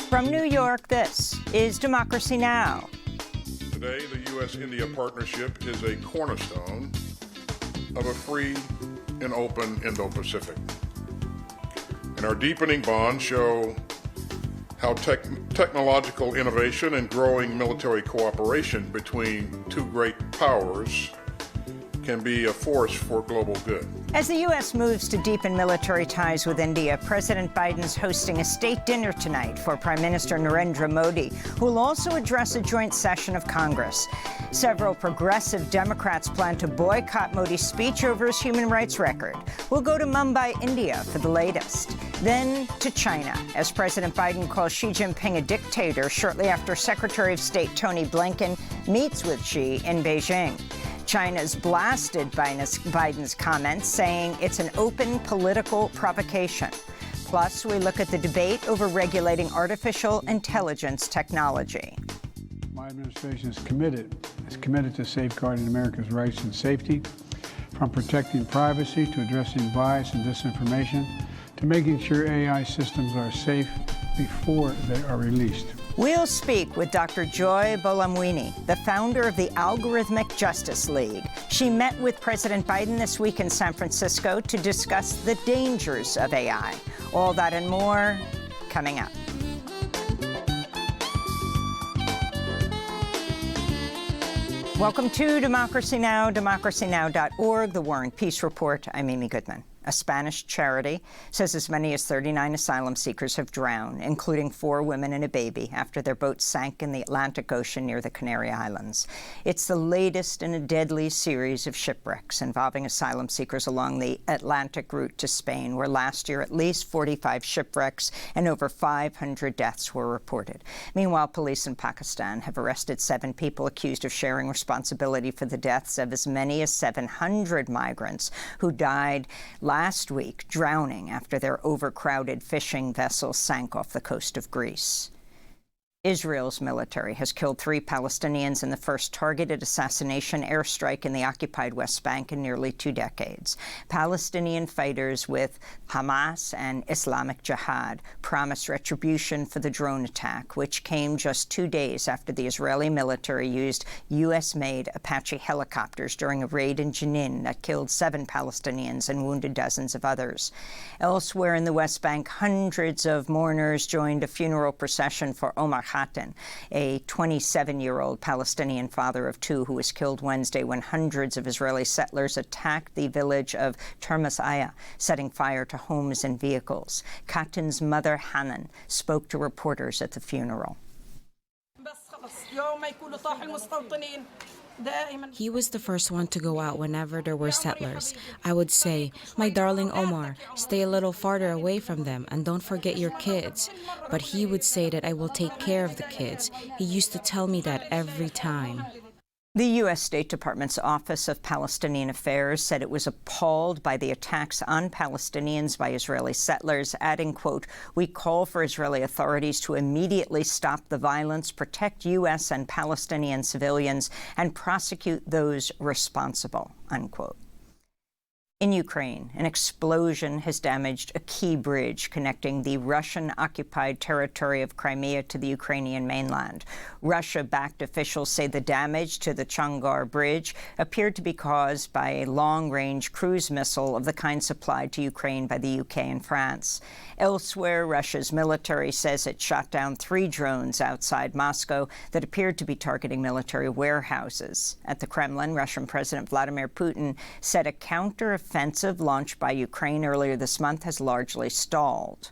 From New York, this is Democracy Now! Today, the U.S.-India partnership is a cornerstone of a free and open Indo-Pacific. And our deepening bonds show how technological innovation and growing military cooperation between two great powers can be a force for global good. As the U.S. moves to deepen military ties with India, President Biden's hosting a state dinner tonight for Prime Minister Narendra Modi, who will also address a joint session of Congress. Several progressive Democrats plan to boycott Modi's speech over his human rights record. We'll go to Mumbai, India for the latest. Then to China, as President Biden calls Xi Jinping a dictator shortly after Secretary of State Tony Blinken meets with Xi in Beijing. China's blasted Biden's comments, saying it's an open political provocation. Plus, we look at the debate over regulating artificial intelligence technology. My administration is committed to safeguarding America's rights and safety, from protecting privacy to addressing bias and disinformation, to making sure AI systems are safe before they are released. We'll speak with Dr. Joy Buolamwini, the founder of the Algorithmic Justice League. She met with President Biden this week in San Francisco to discuss the dangers of AI. All that and more coming up. Welcome to Democracy Now!, democracynow.org, The War and Peace Report. I'm Amy Goodman. A Spanish charity says as many as 39 asylum seekers have drowned, including 4 women and a baby, after their boat sank in the Atlantic Ocean near the Canary Islands. It's the latest in a deadly series of shipwrecks involving asylum seekers along the Atlantic route to Spain, where last year at least 45 shipwrecks and over 500 deaths were reported. Meanwhile, police in Pakistan have arrested 7 people accused of sharing responsibility for the deaths of as many as 700 migrants who died last week drowning after their overcrowded fishing vessel sank off the coast of Greece. Israel's military has killed 3 Palestinians in the first targeted assassination airstrike in the occupied West Bank in nearly 2 decades. Palestinian fighters with Hamas and Islamic Jihad promised retribution for the drone attack, which came just 2 days after the Israeli military used U.S.-made Apache helicopters during a raid in Jenin that killed 7 Palestinians and wounded dozens of others. Elsewhere in the West Bank, hundreds of mourners joined a funeral procession for Omar Khaten, a 27-year-old Palestinian father of 2 who was killed Wednesday when hundreds of Israeli settlers attacked the village of Termas Aya, setting fire to homes and vehicles. Khaten's mother, Hanan, spoke to reporters at the funeral. He was the first one to go out whenever there were settlers. I would say, "My darling Omar, stay a little farther away from them and don't forget your kids." But he would say that I will take care of the kids. He used to tell me that every time. The U.S. State Department's Office of Palestinian Affairs said it was appalled by the attacks on Palestinians by Israeli settlers, adding, quote, "We call for Israeli authorities to immediately stop the violence, protect U.S. and Palestinian civilians, and prosecute those responsible," unquote. In Ukraine, an explosion has damaged a key bridge connecting the Russian-occupied territory of Crimea to the Ukrainian mainland. Russia-backed officials say the damage to the Chongar Bridge appeared to be caused by a long-range cruise missile of the kind supplied to Ukraine by the UK and France. Elsewhere, Russia's military says it shot down 3 drones outside Moscow that appeared to be targeting military warehouses. At the Kremlin, Russian President Vladimir Putin said a counter-offensive launched by Ukraine earlier this month has largely stalled.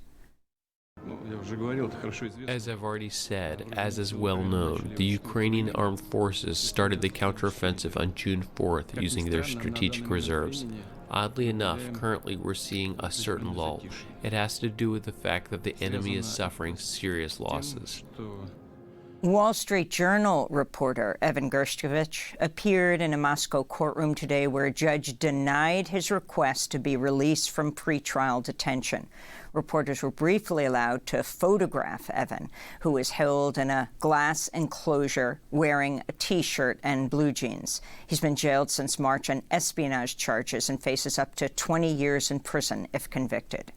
As I've already said, as is well known, the Ukrainian armed forces started the counteroffensive on June 4th using their strategic reserves. Oddly enough, currently we're seeing a certain lull. It has to do with the fact that the enemy is suffering serious losses. Wall Street Journal reporter Evan Gershkovich appeared in a Moscow courtroom today where a judge denied his request to be released from pretrial detention. Reporters were briefly allowed to photograph Evan, who was held in a glass enclosure wearing a T-shirt and blue jeans. He's been jailed since March on espionage charges and faces up to 20 years in prison if convicted.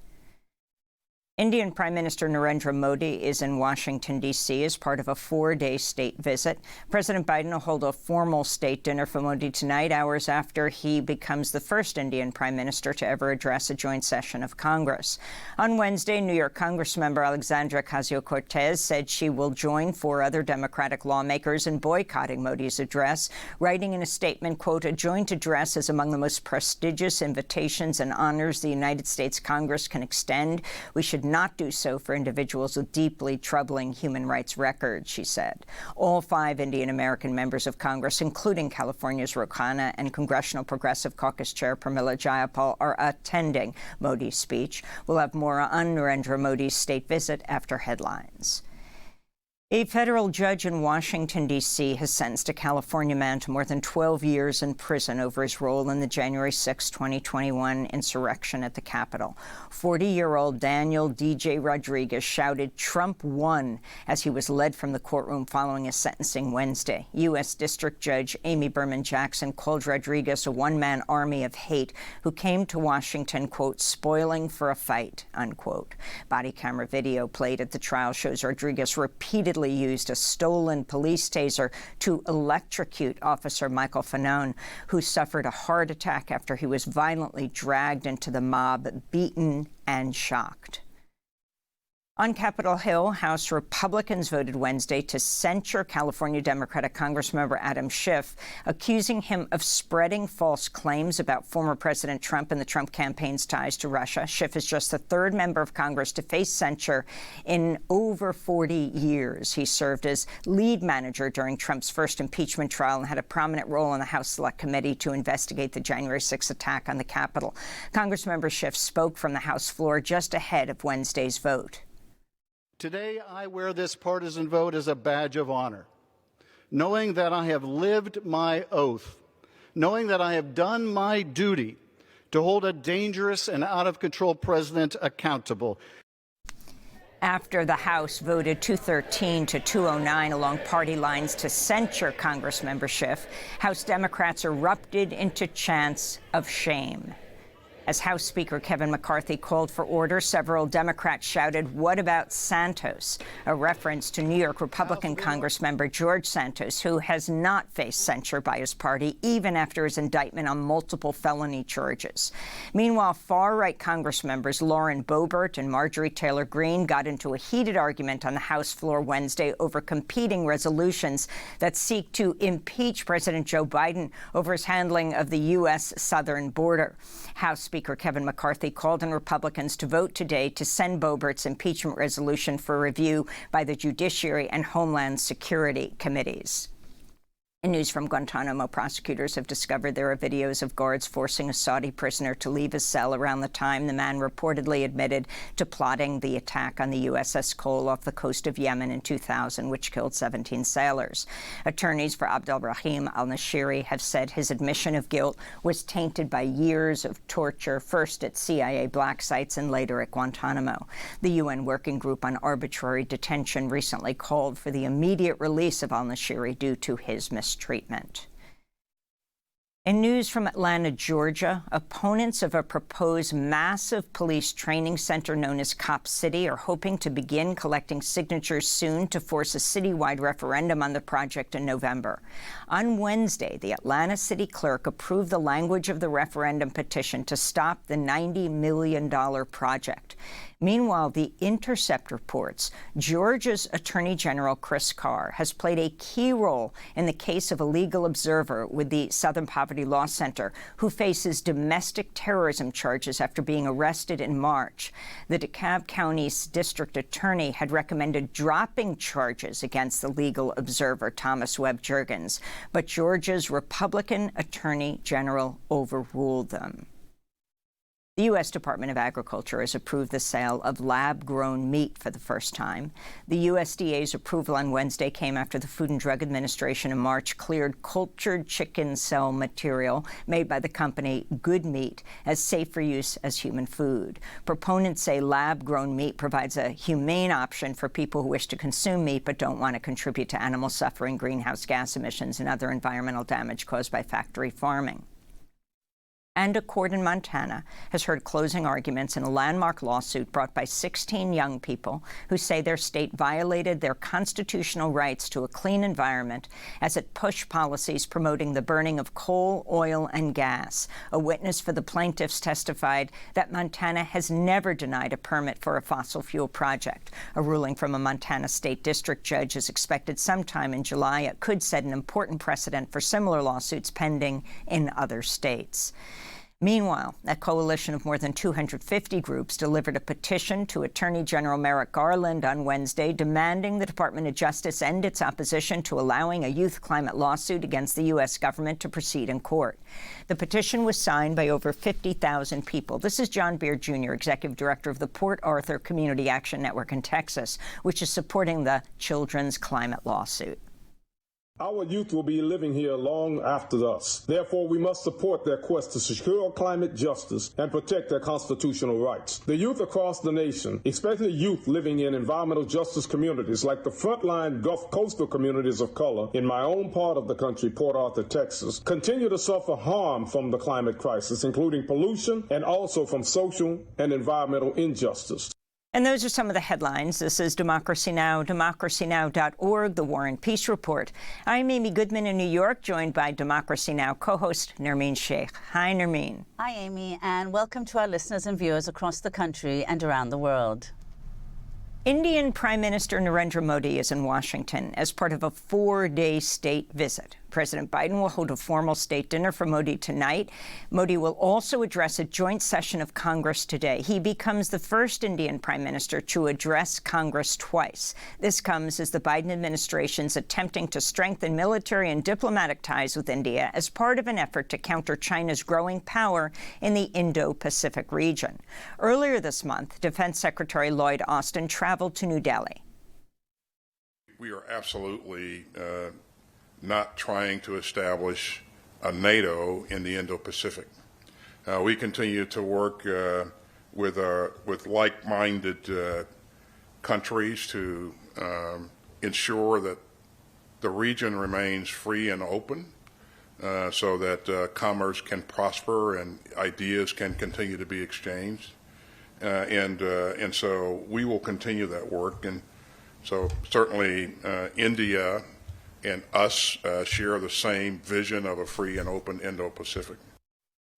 Indian Prime Minister Narendra Modi is in Washington, D.C. as part of a 4-day state visit. President Biden will hold a formal state dinner for Modi tonight, hours after he becomes the first Indian Prime Minister to ever address a joint session of Congress. On Wednesday, New York Congressmember Alexandria Ocasio-Cortez said she will join 4 other Democratic lawmakers in boycotting Modi's address, writing in a statement, quote, "A joint address is among the most prestigious invitations and honors the United States Congress can extend. We should not do so for individuals with deeply troubling human rights records," she said. All 5 Indian American members of Congress, including California's Ro Khanna and Congressional Progressive Caucus Chair Pramila Jayapal, are attending Modi's speech. We'll have more on Narendra Modi's state visit after headlines. A federal judge in Washington, D.C. has sentenced a California man to more than 12 years in prison over his role in the January 6, 2021 insurrection at the Capitol. 40-year-old Daniel D.J. Rodriguez shouted, "Trump won," as he was led from the courtroom following his sentencing Wednesday. U.S. District Judge Amy Berman Jackson called Rodriguez a one-man army of hate who came to Washington, quote, "spoiling for a fight," unquote. Body camera video played at the trial shows Rodriguez repeatedly used a stolen police taser to electrocute Officer Michael Fanone, who suffered a heart attack after he was violently dragged into the mob, beaten and shocked. On Capitol Hill, House Republicans voted Wednesday to censure California Democratic Congressmember Adam Schiff, accusing him of spreading false claims about former President Trump and the Trump campaign's ties to Russia. Schiff is just the 3rd member of Congress to face censure in over 40 years. He served as lead manager during Trump's first impeachment trial and had a prominent role on the House Select Committee to investigate the January 6 attack on the Capitol. Congressmember Schiff spoke from the House floor just ahead of Wednesday's vote. Today, I wear this partisan vote as a badge of honor, knowing that I have lived my oath, knowing that I have done my duty to hold a dangerous and out-of-control president accountable. After the House voted 213 to 209 along party lines to censure Congressmember Schiff, House Democrats erupted into chants of shame. As House Speaker Kevin McCarthy called for order, several Democrats shouted, "What about Santos?" a reference to New York Republican Congressmember George Santos, who has not faced censure by his party, even after his indictment on multiple felony charges. Meanwhile, far-right Congress members Lauren Boebert and Marjorie Taylor Greene got into a heated argument on the House floor Wednesday over competing resolutions that seek to impeach President Joe Biden over his handling of the U.S. southern border. House Speaker Kevin McCarthy called on Republicans to vote today to send Boebert's impeachment resolution for review by the Judiciary and Homeland Security committees. In news from Guantanamo, prosecutors have discovered there are videos of guards forcing a Saudi prisoner to leave his cell around the time the man reportedly admitted to plotting the attack on the USS Cole off the coast of Yemen in 2000, which killed 17 sailors. Attorneys for Abdulrahim al-Nashiri have said his admission of guilt was tainted by years of torture, first at CIA black sites and later at Guantanamo. The UN Working Group on Arbitrary Detention recently called for the immediate release of al-Nashiri due to his mistreatment. In news from Atlanta, Georgia, opponents of a proposed massive police training center known as Cop City are hoping to begin collecting signatures soon to force a citywide referendum on the project in November. On Wednesday, the Atlanta city clerk approved the language of the referendum petition to stop the $90 million project. Meanwhile, The Intercept reports Georgia's Attorney General Chris Carr has played a key role in the case of a legal observer with the Southern Poverty Law Center, who faces domestic terrorism charges after being arrested in March. The DeKalb County's district attorney had recommended dropping charges against the legal observer, Thomas Webb Juergens, but Georgia's Republican Attorney General overruled them. The U.S. Department of Agriculture has approved the sale of lab-grown meat for the first time. The USDA's approval on Wednesday came after the Food and Drug Administration in March cleared cultured chicken cell material made by the company Good Meat as safe for use as human food. Proponents say lab-grown meat provides a humane option for people who wish to consume meat but don't want to contribute to animal suffering, greenhouse gas emissions, and other environmental damage caused by factory farming. And a court in Montana has heard closing arguments in a landmark lawsuit brought by 16 young people who say their state violated their constitutional rights to a clean environment as it pushed policies promoting the burning of coal, oil, and gas. A witness for the plaintiffs testified that Montana has never denied a permit for a fossil fuel project. A ruling from a Montana state district judge is expected sometime in July. It could set an important precedent for similar lawsuits pending in other states. Meanwhile, a coalition of more than 250 groups delivered a petition to Attorney General Merrick Garland on Wednesday demanding the Department of Justice end its opposition to allowing a youth climate lawsuit against the U.S. government to proceed in court. The petition was signed by over 50,000 people. This is John Beard Jr., Executive Director of the Port Arthur Community Action Network in Texas, which is supporting the children's climate lawsuit. Our youth will be living here long after us. Therefore, we must support their quest to secure climate justice and protect their constitutional rights. The youth across the nation, especially youth living in environmental justice communities like the frontline Gulf coastal communities of color in my own part of the country, Port Arthur, Texas, continue to suffer harm from the climate crisis, including pollution and also from social and environmental injustice. And those are some of the headlines. This is Democracy Now!, democracynow.org, The War and Peace Report. I'm Amy Goodman in New York, joined by Democracy Now! Co-host Nermeen Sheikh. Hi, Nermeen. Hi, Amy, and welcome to our listeners and viewers across the country and around the world. Indian Prime Minister Narendra Modi is in Washington as part of a 4-day state visit. President Biden will hold a formal state dinner for Modi tonight. Modi will also address a joint session of Congress today. He becomes the first Indian prime minister to address Congress twice. This comes as the Biden administration's attempting to strengthen military and diplomatic ties with India as part of an effort to counter China's growing power in the Indo-Pacific region. Earlier this month, Defense Secretary Lloyd Austin traveled to New Delhi. We are absolutely not trying to establish a NATO in the Indo-Pacific. We continue to work with like-minded countries to ensure that the region remains free and open so that commerce can prosper and ideas can continue to be exchanged. And so we will continue that work. And so certainly India and us share the same vision of a free and open Indo-Pacific.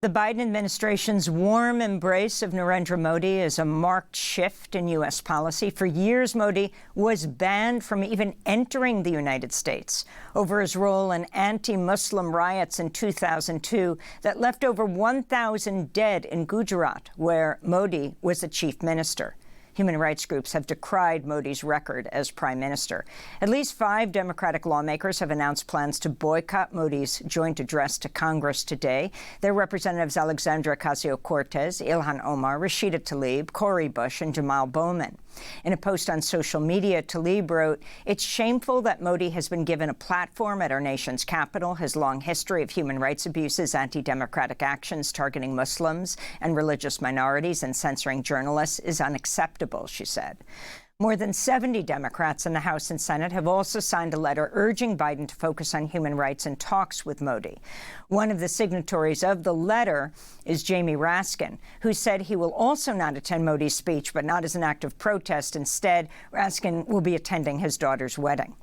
The Biden administration's warm embrace of Narendra Modi is a marked shift in U.S. policy. For years, Modi was banned from even entering the United States over his role in anti-Muslim riots in 2002 that left over 1,000 dead in Gujarat, where Modi was the chief minister. Human rights groups have decried Modi's record as prime minister. At least 5 Democratic lawmakers have announced plans to boycott Modi's joint address to Congress today. They're Representatives Alexandra Ocasio-Cortez, Ilhan Omar, Rashida Tlaib, Cori Bush, and Jamal Bowman. In a post on social media, Tlaib wrote, "It's shameful that Modi has been given a platform at our nation's capital. His long history of human rights abuses, anti-democratic actions targeting Muslims and religious minorities, and censoring journalists is unacceptable," she said. More than 70 Democrats in the House and Senate have also signed a letter urging Biden to focus on human rights in talks with Modi. One of the signatories of the letter is Jamie Raskin, who said he will also not attend Modi's speech, but not as an act of protest. Instead, Raskin will be attending his daughter's wedding.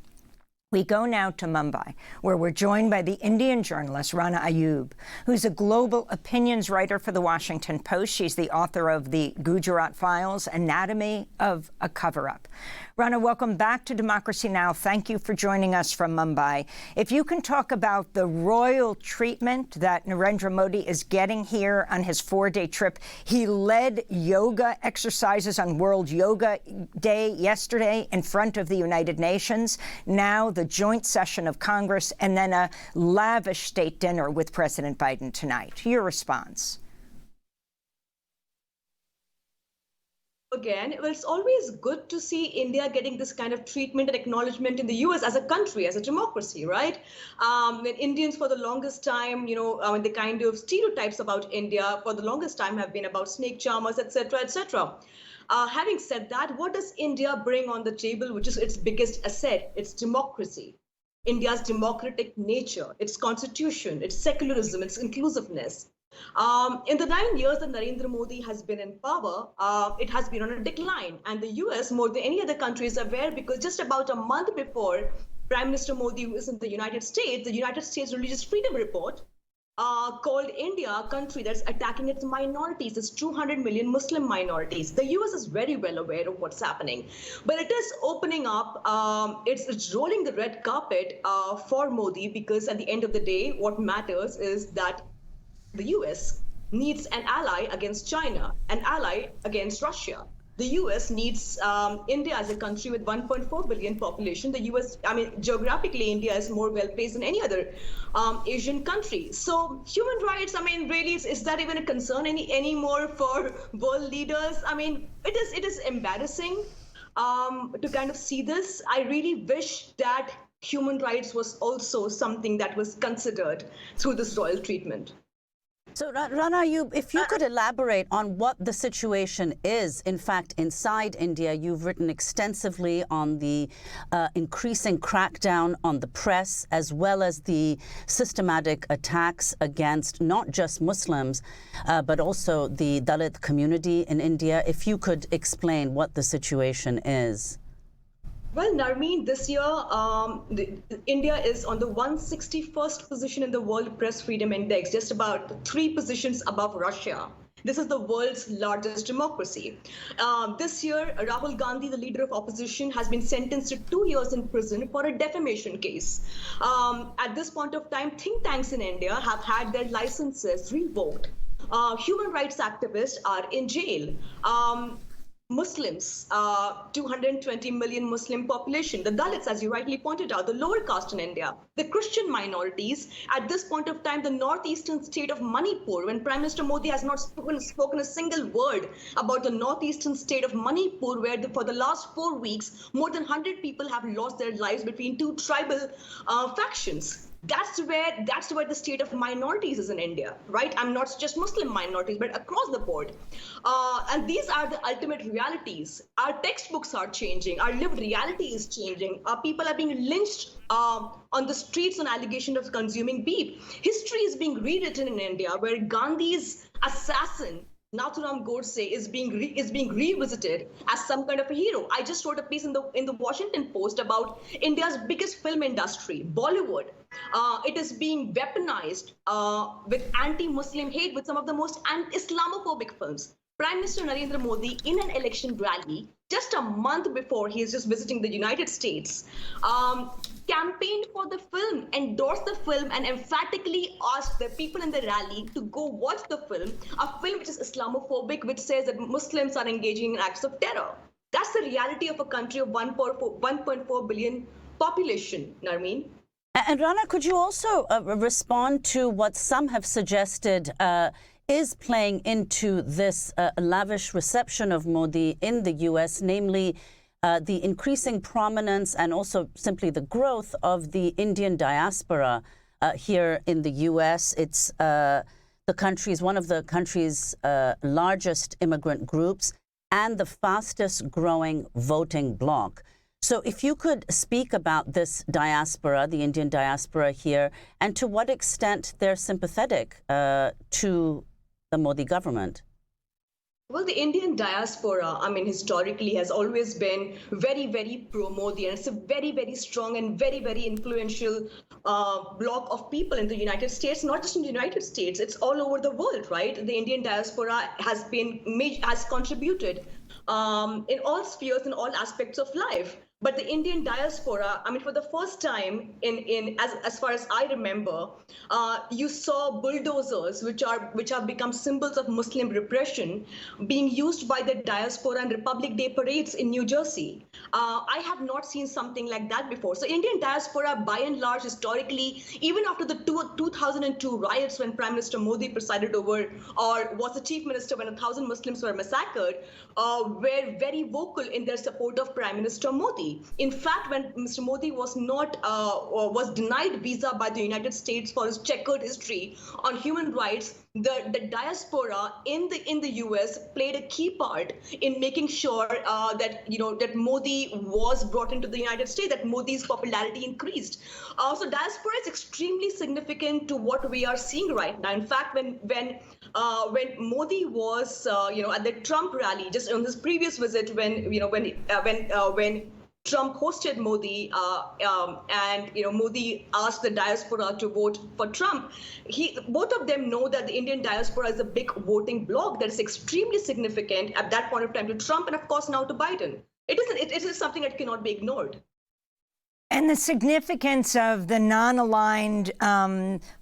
We go now to Mumbai, where we're joined by the Indian journalist Rana Ayub, who's a global opinions writer for The Washington Post. She's the author of the Gujarat Files, Anatomy of a Cover-Up. Rana, welcome back to Democracy Now! Thank you for joining us from Mumbai. If you can talk about the royal treatment that Narendra Modi is getting here on his 4-day trip. He led yoga exercises on World Yoga Day yesterday in front of the United Nations. Now the joint session of Congress, and then a lavish state dinner with President Biden tonight. Your response? Again, well, it's always good to see India getting this kind of treatment and acknowledgement in the U.S. as a country, as a democracy, right? When Indians for the longest time, the kind of stereotypes about India for the longest time have been about snake charmers, et cetera, et cetera. Having said that, what does India bring on the table, which is its biggest asset? It's democracy. India's democratic nature, its constitution, its secularism, its inclusiveness. In the 9 years that Narendra Modi has been in power, it has been on a decline. And the US, more than any other country, is aware because just about a month before Prime Minister Modi was in the United States Religious Freedom Report called India a country that's attacking its minorities, its 200 million Muslim minorities. The US is very well aware of what's happening, but it is opening up, it's rolling the red carpet for Modi, because at the end of the day, what matters is that the US needs an ally against China, an ally against Russia. The US needs India as a country with 1.4 billion population. The US, I mean, geographically, India is more well placed than any other Asian country. So human rights, I mean, really, is that even a concern anymore for world leaders? I mean, it is embarrassing to kind of see this. I really wish that human rights was also something that was considered through this royal treatment. So, Rana, if you could elaborate on what the situation is, in fact, inside India. You've written extensively on the increasing crackdown on the press, as well as the systematic attacks against not just Muslims, but also the Dalit community in India. If you could explain what the situation is. Well, Narmeen, this year, India is on the 161st position in the World Press Freedom Index, just about 3 positions above Russia. This is the world's largest democracy. This year, Rahul Gandhi, the leader of opposition, has been sentenced to 2 years in prison for a defamation case. At this point of time, think tanks in India have had their licenses revoked. Human rights activists are in jail. Muslims, 220 million Muslim population, the Dalits, as you rightly pointed out, the lower caste in India, the Christian minorities. At this point of time, the northeastern state of Manipur, when Prime Minister Modi has not spoken a single word about the northeastern state of Manipur, where for the last 4 weeks, more than 100 people have lost their lives between 2 tribal factions. That's where the state of minorities is in India, right? I'm not just Muslim minorities, but across the board. And these are the ultimate realities. Our textbooks are changing. Our lived reality is changing. People are being lynched on the streets on allegation of consuming beef. History is being rewritten in India, where Gandhi's assassin, Nathuram Godse, is being revisited as some kind of a hero. I just wrote a piece in the Washington Post about India's biggest film industry, Bollywood. It is being weaponized with anti-Muslim hate, with some of the most Islamophobic films. Prime Minister Narendra Modi, in an election rally, just a month before he is just visiting the United States, campaigned for the film, endorsed the film, and emphatically asked the people in the rally to go watch the film, a film which is Islamophobic, which says that Muslims are engaging in acts of terror. That's the reality of a country of 1.4 billion population, Narmeen. And Rana, could you also respond to what some have suggested is playing into this lavish reception of Modi in the U.S., namely the increasing prominence and also simply the growth of the Indian diaspora here in the U.S. It's one of the country's largest immigrant groups and the fastest growing voting bloc. So if you could speak about this diaspora, the Indian diaspora here, and to what extent they're sympathetic to the Modi government. Well, the Indian diaspora, I mean, historically has always been very, very pro-Modi, and it's a very, very strong and very, very influential block of people in the United States, not just in the United States, it's all over the world, right? The Indian diaspora has contributed in all spheres, in all aspects of life. But the Indian diaspora, I mean, for the first time, as far as I remember, you saw bulldozers, which have become symbols of Muslim repression, being used by the diaspora and Republic Day parades in New Jersey. I have not seen something like that before. So Indian diaspora, by and large, historically, even after the 2002 riots, when Prime Minister Modi presided over, or was the chief minister when 1,000 Muslims were massacred, were very vocal in their support of Prime Minister Modi. Modi. In fact, when Mr. Modi was was denied visa by the United States for his checkered history on human rights, the diaspora in the US played a key part in making sure that Modi was brought into the United States, that Modi's popularity increased. So diaspora is extremely significant to what we are seeing right now. In fact, when Modi was at the Trump rally, just on his previous visit, when Trump hosted Modi, and Modi asked the diaspora to vote for Trump. Both of them know that the Indian diaspora is a big voting bloc that is extremely significant at that point of time to Trump, and of course now to Biden. It is something that cannot be ignored. And the significance of the non-aligned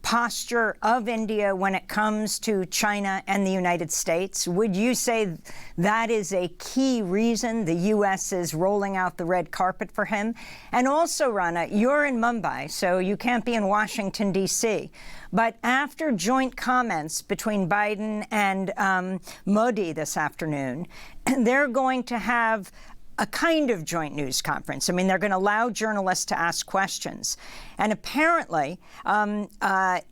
posture of India when it comes to China and the United States, would you say that is a key reason the U.S. is rolling out the red carpet for him? And also, Rana, you're in Mumbai, so you can't be in Washington, D.C. But after joint comments between Biden and Modi this afternoon, they're going to have a kind of joint news conference. I mean, they're going to allow journalists to ask questions. And apparently,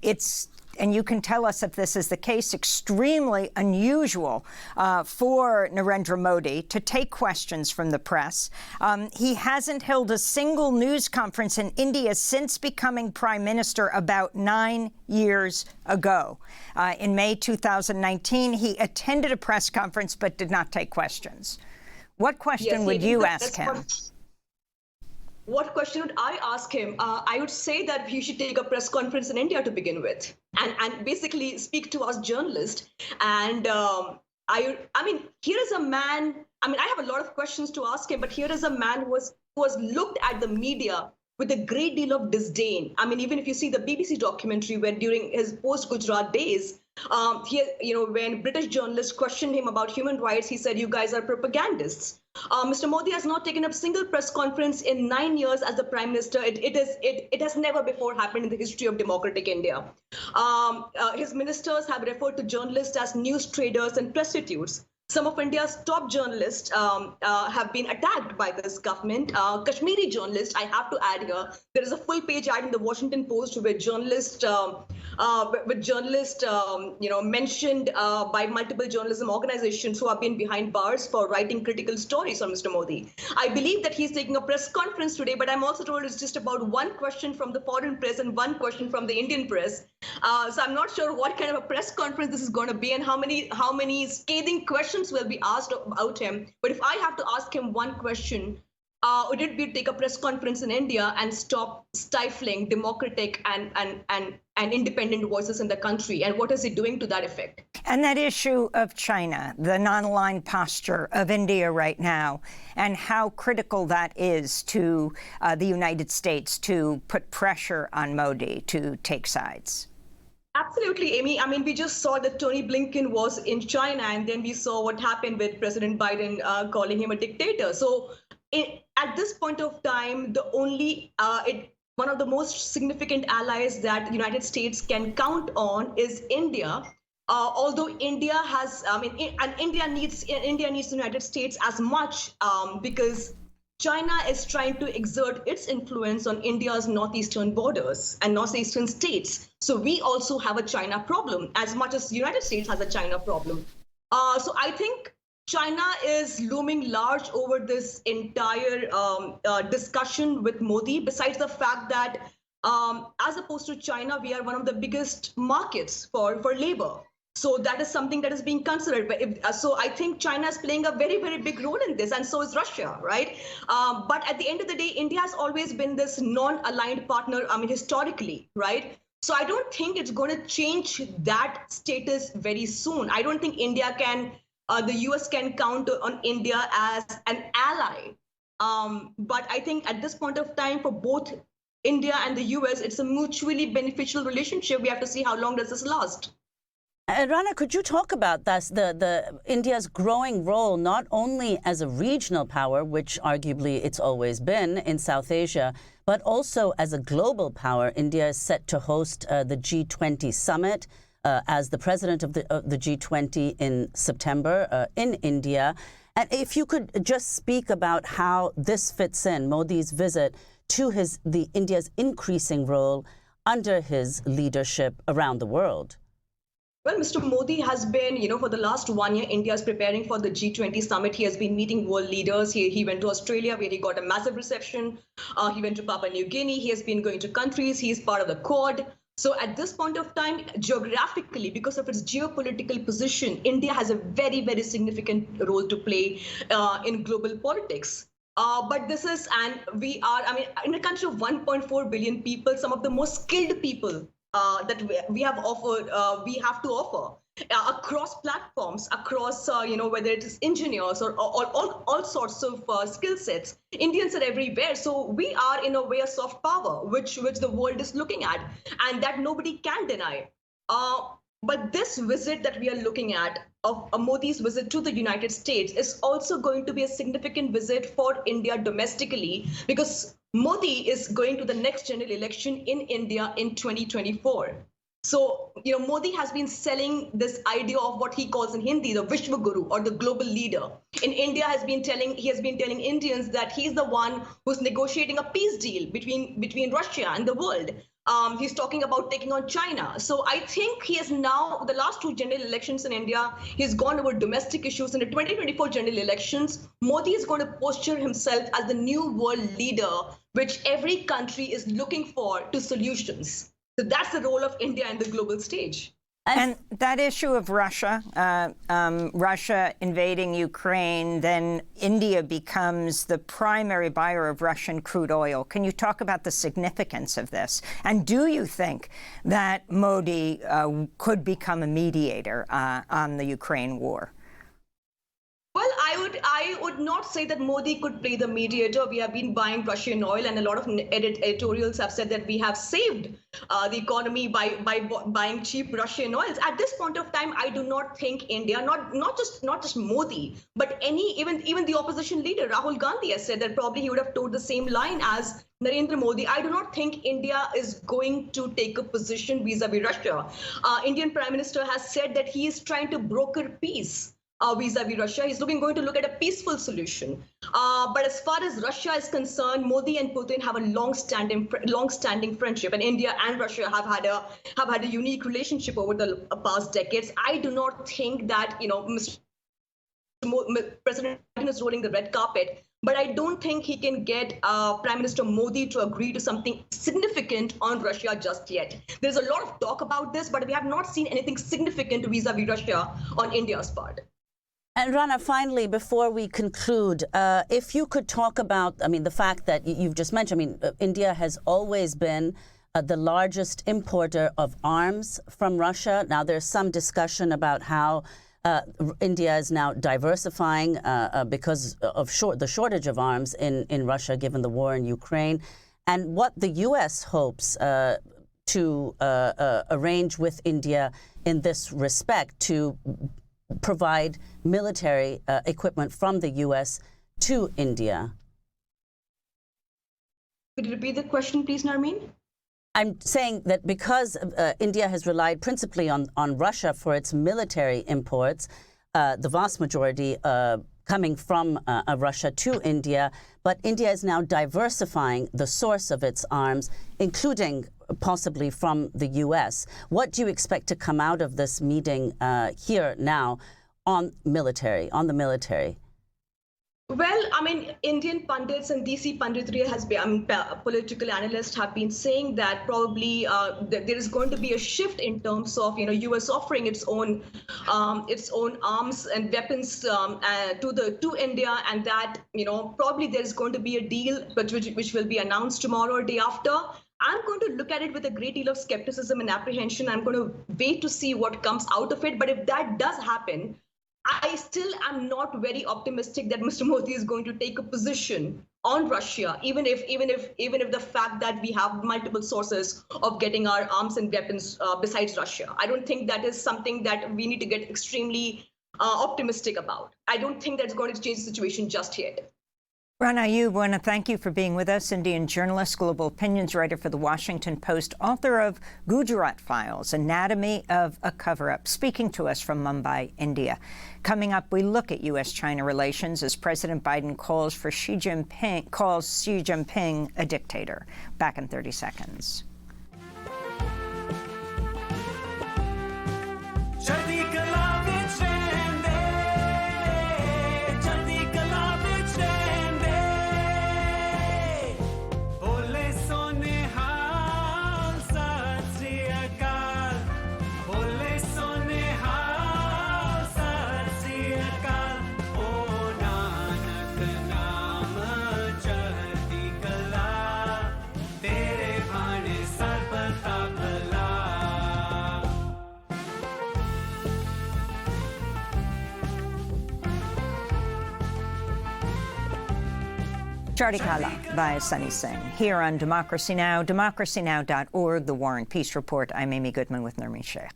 it's, and you can tell us if this is the case, extremely unusual for Narendra Modi to take questions from the press. He hasn't held a single news conference in India since becoming prime minister about 9 years ago. In May 2019, he attended a press conference but did not take questions. What question would you ask him? What question would I ask him? I would say that he should take a press conference in India to begin with, and basically speak to us journalists. And I mean, here is a man. I mean, I have a lot of questions to ask him, but here is a man who has looked at the media with a great deal of disdain. I mean, even if you see the BBC documentary, when during his post-Gujarat days, when British journalists questioned him about human rights, he said, "You guys are propagandists." Mr. Modi has not taken a single press conference in 9 years as the prime minister. It has never before happened in the history of democratic India. His ministers have referred to journalists as news traders and prostitutes. Some of India's top journalists have been attacked by this government. Kashmiri journalists, I have to add here, there is a full page ad in the Washington Post with journalists mentioned by multiple journalism organizations who have been behind bars for writing critical stories on Mr. Modi. I believe that he's taking a press conference today, but I'm also told it's just about one question from the foreign press and one question from the Indian press. So I'm not sure what kind of a press conference this is going to be and how many scathing questions will be asked about him. But if I have to ask him one question, would it be to take a press conference in India and stop stifling democratic and independent voices in the country? And what is he doing to that effect? And that issue of China, the non-aligned posture of India right now, and how critical that is to the United States to put pressure on Modi to take sides. Absolutely, Amy. I mean, we just saw that Tony Blinken was in China, and then we saw what happened with President Biden calling him a dictator. So at this point of time, one of the most significant allies that the United States can count on is India. Although India has, India needs the United States as much because China is trying to exert its influence on India's northeastern borders and northeastern states. So we also have a China problem as much as the United States has a China problem. So I think China is looming large over this entire discussion with Modi, besides the fact that as opposed to China, we are one of the biggest markets for labor. So that is something that is being considered. So I think China is playing a very, very big role in this, and so is Russia, right? But at the end of the day, India has always been this non-aligned partner, historically, right? So I don't think it's going to change that status very soon. I don't think the US can count on India as an ally. But I think at this point of time, for both India and the US, it's a mutually beneficial relationship. We have to see how long does this last. Rana, could you talk about this, the India's growing role, not only as a regional power, which arguably it's always been in South Asia, but also as a global power? India is set to host the G20 summit as the president of the G20 in September in India. And if you could just speak about how this fits in, Modi's visit to the India's increasing role under his leadership around the world. Well, Mr. Modi has been, for the last 1 year, India is preparing for the G20 summit. He has been meeting world leaders. He went to Australia, where he got a massive reception. He went to Papua New Guinea. He has been going to countries. He is part of the Quad. So at this point of time, geographically, because of its geopolitical position, India has a very, very significant role to play in global politics. But this is, and we are, in a country of 1.4 billion people, some of the most skilled people that we have offered, we have to offer across platforms, across, whether it is engineers or all sorts of skill sets. Indians are everywhere. So we are, in a way, a soft power, which the world is looking at, and that nobody can deny. But this visit that we are looking at, of Modi's visit to the United States, is also going to be a significant visit for India domestically, because Modi is going to the next general election in India in 2024. So, Modi has been selling this idea of what he calls in Hindi the Vishwa Guru, or the global leader. In India, he has been telling Indians that he's the one who's negotiating a peace deal between Russia and the world. He's talking about taking on China. So I think he has now, the last two general elections in India, he's gone over domestic issues. In the 2024 general elections, Modi is going to posture himself as the new world leader, which every country is looking for to solutions. So that's the role of India in the global stage. And that issue of Russia, Russia invading Ukraine, then India becomes the primary buyer of Russian crude oil. Can you talk about the significance of this? And do you think that Modi could become a mediator on the Ukraine war? Well, I would not say that Modi could play the mediator. We have been buying Russian oil, and a lot of editorials have said that we have saved the economy by buying cheap Russian oils. At this point of time, I do not think India, not just Modi, but even the opposition leader Rahul Gandhi has said that probably he would have told the same line as Narendra Modi. I do not think India is going to take a position vis-a-vis Russia. Indian Prime Minister has said that he is trying to broker peace vis-a-vis Russia. He's going to look at a peaceful solution. But as far as Russia is concerned, Modi and Putin have a long-standing friendship, and India and Russia have had a unique relationship over the past decades. I do not think that President Biden is rolling the red carpet, but I don't think he can get Prime Minister Modi to agree to something significant on Russia just yet. There's a lot of talk about this, but we have not seen anything significant vis-a-vis Russia on India's part. And Rana, finally, before we conclude, if you could talk about, the fact that you've just mentioned, India has always been the largest importer of arms from Russia. Now, there's some discussion about how India is now diversifying because of the shortage of arms in Russia, given the war in Ukraine, and what the U.S. hopes to arrange with India in this respect to provide military equipment from the U.S. to India. Could you repeat the question, please, Narmeen? I'm saying that because India has relied principally on Russia for its military imports, the vast majority coming from Russia to India, but India is now diversifying the source of its arms, including possibly from the U.S. What do you expect to come out of this meeting here now on the military? Well, Indian pundits and DC punditry has been, political analysts have been saying that probably there is going to be a shift in terms of, U.S. offering its own arms and weapons to India, and that, probably there is going to be a deal which will be announced tomorrow or day after. I'm going to look at it with a great deal of skepticism and apprehension. I'm going to wait to see what comes out of it. But if that does happen, I still am not very optimistic that Mr. Modi is going to take a position on Russia, even if the fact that we have multiple sources of getting our arms and weapons besides Russia. I don't think that is something that we need to get extremely optimistic about. I don't think that's going to change the situation just yet. Rana, I want to thank you for being with us. Indian journalist, global opinions writer for The Washington Post, author of Gujarat Files, Anatomy of a Cover-Up, speaking to us from Mumbai, India. Coming up, we look at U.S.-China relations as President Biden calls Xi Jinping a dictator. Back in 30 seconds. Chardi Kala by Sunny Singh. Here on Democracy Now!, democracynow.org, The War and Peace Report. I'm Amy Goodman with Nurmi Sheikh.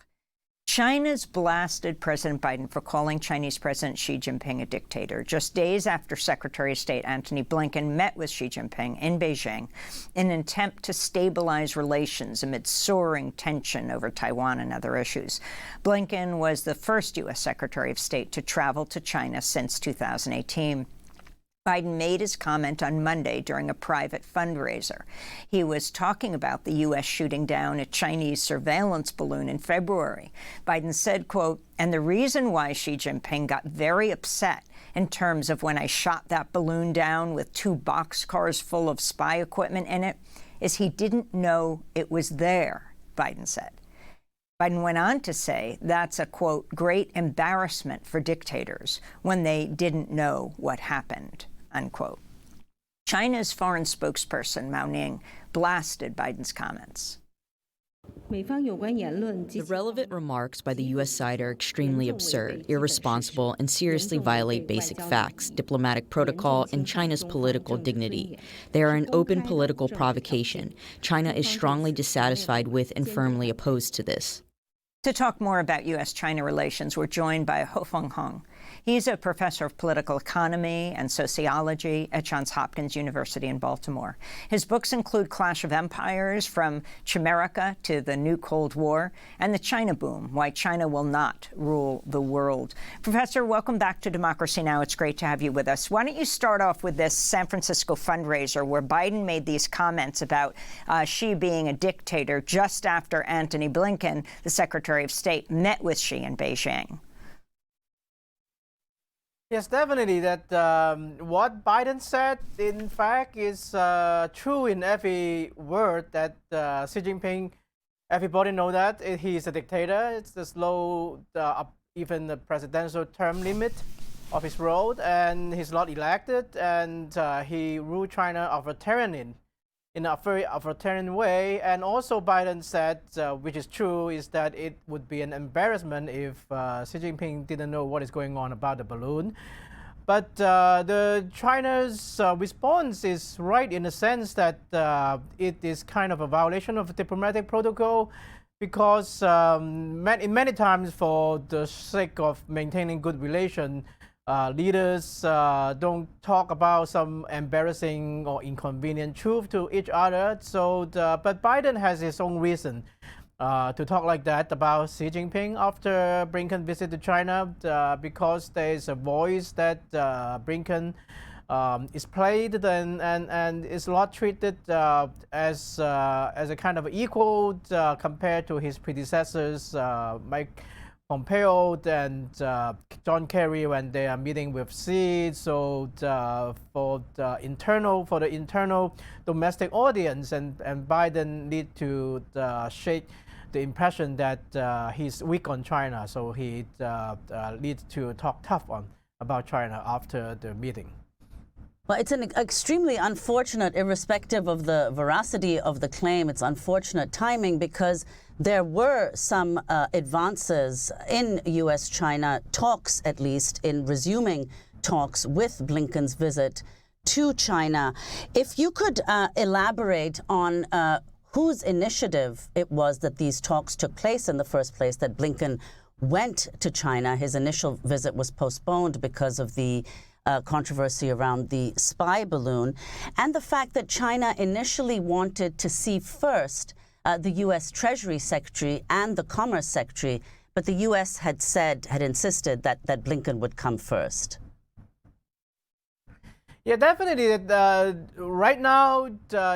China's blasted President Biden for calling Chinese President Xi Jinping a dictator, just days after Secretary of State Antony Blinken met with Xi Jinping in Beijing in an attempt to stabilize relations amid soaring tension over Taiwan and other issues. Blinken was the first U.S. Secretary of State to travel to China since 2018. Biden made his comment on Monday during a private fundraiser. He was talking about the U.S. shooting down a Chinese surveillance balloon in February. Biden said, quote, "And the reason why Xi Jinping got very upset in terms of when I shot that balloon down with 2 boxcars full of spy equipment in it is he didn't know it was there," Biden said. Biden went on to say that's a, quote, "great embarrassment for dictators when they didn't know what happened," unquote. China's foreign spokesperson, Mao Ning, blasted Biden's comments. The relevant remarks by the U.S. side are extremely absurd, irresponsible, and seriously violate basic facts, diplomatic protocol, and China's political dignity. They are an open political provocation. China is strongly dissatisfied with and firmly opposed to this. To talk more about U.S.-China relations, we're joined by Ho-Fung Hung. He's a professor of political economy and sociology at Johns Hopkins University in Baltimore. His books include Clash of Empires, From Chimerica to the New Cold War, and The China Boom, Why China Will Not Rule the World. Professor, welcome back to Democracy Now! It's great to have you with us. Why don't you start off with this San Francisco fundraiser where Biden made these comments about Xi being a dictator just after Antony Blinken, the Secretary of State, met with Xi in Beijing. Yes, definitely. That what Biden said, in fact, is true in every word. That Xi Jinping, everybody know that he is a dictator. It's the slow, even the presidential term limit of his role, and he's not elected, and he ruled China authoritarian in a very authoritarian way. And also Biden said, which is true, is that it would be an embarrassment if Xi Jinping didn't know what is going on about the balloon. But the China's response is right in the sense that it is kind of a violation of diplomatic protocol, because many times, for the sake of maintaining good relations, leaders don't talk about some embarrassing or inconvenient truth to each other. So, but Biden has his own reason to talk like that about Xi Jinping after Blinken visited China, because there is a voice that Blinken is played and is not treated as a kind of equal compared to his predecessors, Mike Pompeo and John Kerry, when they are meeting with Xi. So for the internal domestic audience, and Biden need to shake the impression that he's weak on China. So he needs to talk tough about China after the meeting. Well, it's an extremely unfortunate, irrespective of the veracity of the claim, it's unfortunate timing, because there were some advances in U.S.-China talks, at least in resuming talks with Blinken's visit to China. If you could elaborate on whose initiative it was that these talks took place in the first place, that Blinken went to China. His initial visit was postponed because of the controversy around the spy balloon, and the fact that China initially wanted to see first the U.S. Treasury Secretary and the Commerce Secretary, but the U.S. had insisted that Blinken would come first. Yeah, definitely. Right now,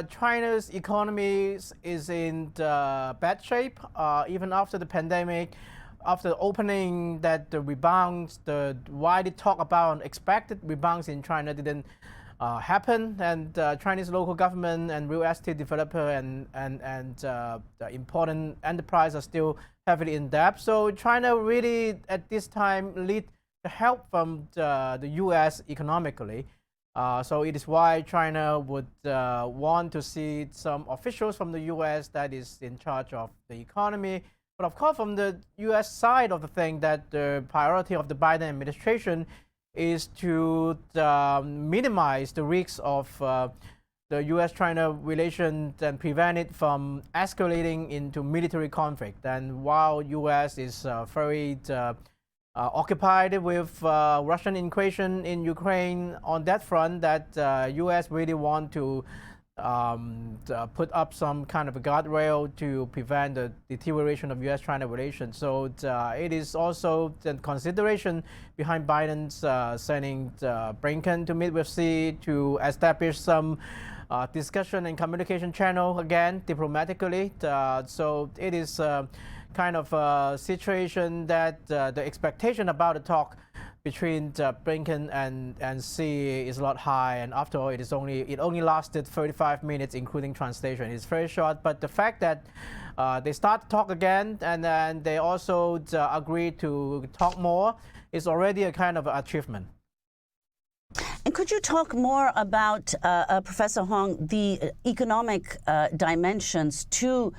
China's economy is in bad shape. Even after the pandemic, after the opening, that the rebounds, the widely talked about expected rebounds in China didn't happen, and Chinese local government and real estate developer and important enterprise are still heavily in debt. So China really at this time need the help from the U.S. economically. So it is why China would want to see some officials from the U.S. that is in charge of the economy. But of course, from the U.S. side of the thing, that the priority of the Biden administration is to minimize the risks of the U.S.-China relations and prevent it from escalating into military conflict. And while U.S. is very occupied with Russian invasion in Ukraine, on that front, that U.S. really want to put up some kind of a guardrail to prevent the deterioration of U.S.-China relations. So it is also the consideration behind Biden's sending Blinken to meet with Xi to establish some discussion and communication channel again diplomatically. So it is kind of a situation that the expectation about the talk between Blinken and Xi is a lot high, and after all, it only lasted 35 minutes, including translation. It's very short, but the fact that they start to talk again and then they also agree to talk more is already a kind of achievement. And could you talk more about, Professor Hong, the economic dimensions to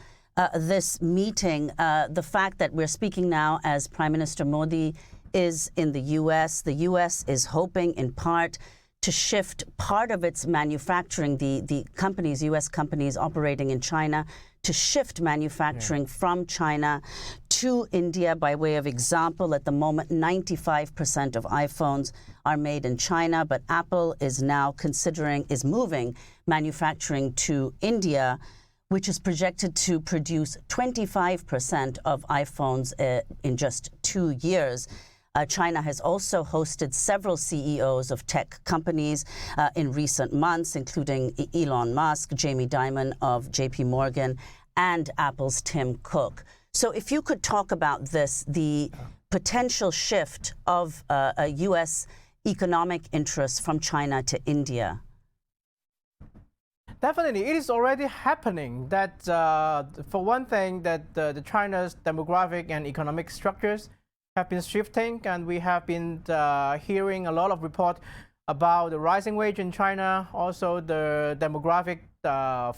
this meeting, the fact that we're speaking now as Prime Minister Modi is in the U.S. The U.S. is hoping in part to shift part of its manufacturing, the companies, U.S. companies operating in China, to shift manufacturing from China to India. By way of example, at the moment, 95% of iPhones are made in China, but Apple is now is moving manufacturing to India, which is projected to produce 25% of iPhones in just 2 years. China has also hosted several CEOs of tech companies in recent months, including Elon Musk, Jamie Dimon of JP Morgan, and Apple's Tim Cook. So if you could talk about this, the potential shift of U.S. economic interests from China to India. Definitely, it is already happening. That, for one thing, that the China's demographic and economic structures have been shifting, and we have been hearing a lot of reports about the rising wage in China, also the demographic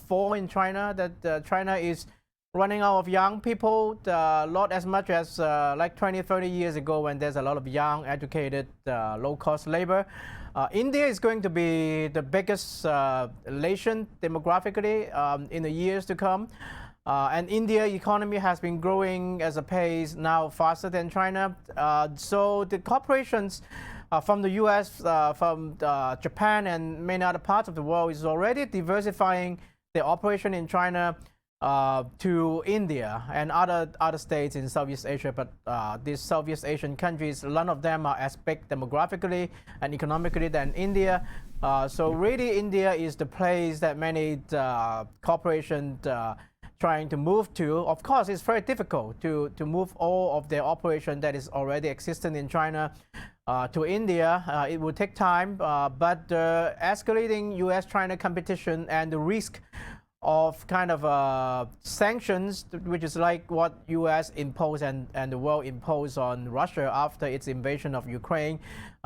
fall in China, that China is running out of young people, not as much as like 20, 30 years ago when there's a lot of young, educated, low-cost labor. India is going to be the biggest nation demographically in the years to come. And India economy has been growing as a pace now faster than China. So the corporations from the US, from Japan and many other parts of the world is already diversifying their operation in China to India and other states in Southeast Asia. But these Southeast Asian countries, none of them are as big demographically and economically than India. So really India is the place that many corporations trying to move to. Of course, it's very difficult to move all of their operation that is already existent in China to India. It will take time, but the escalating US-China competition and the risk of kind of sanctions, which is like what US imposed and the world imposed on Russia after its invasion of Ukraine,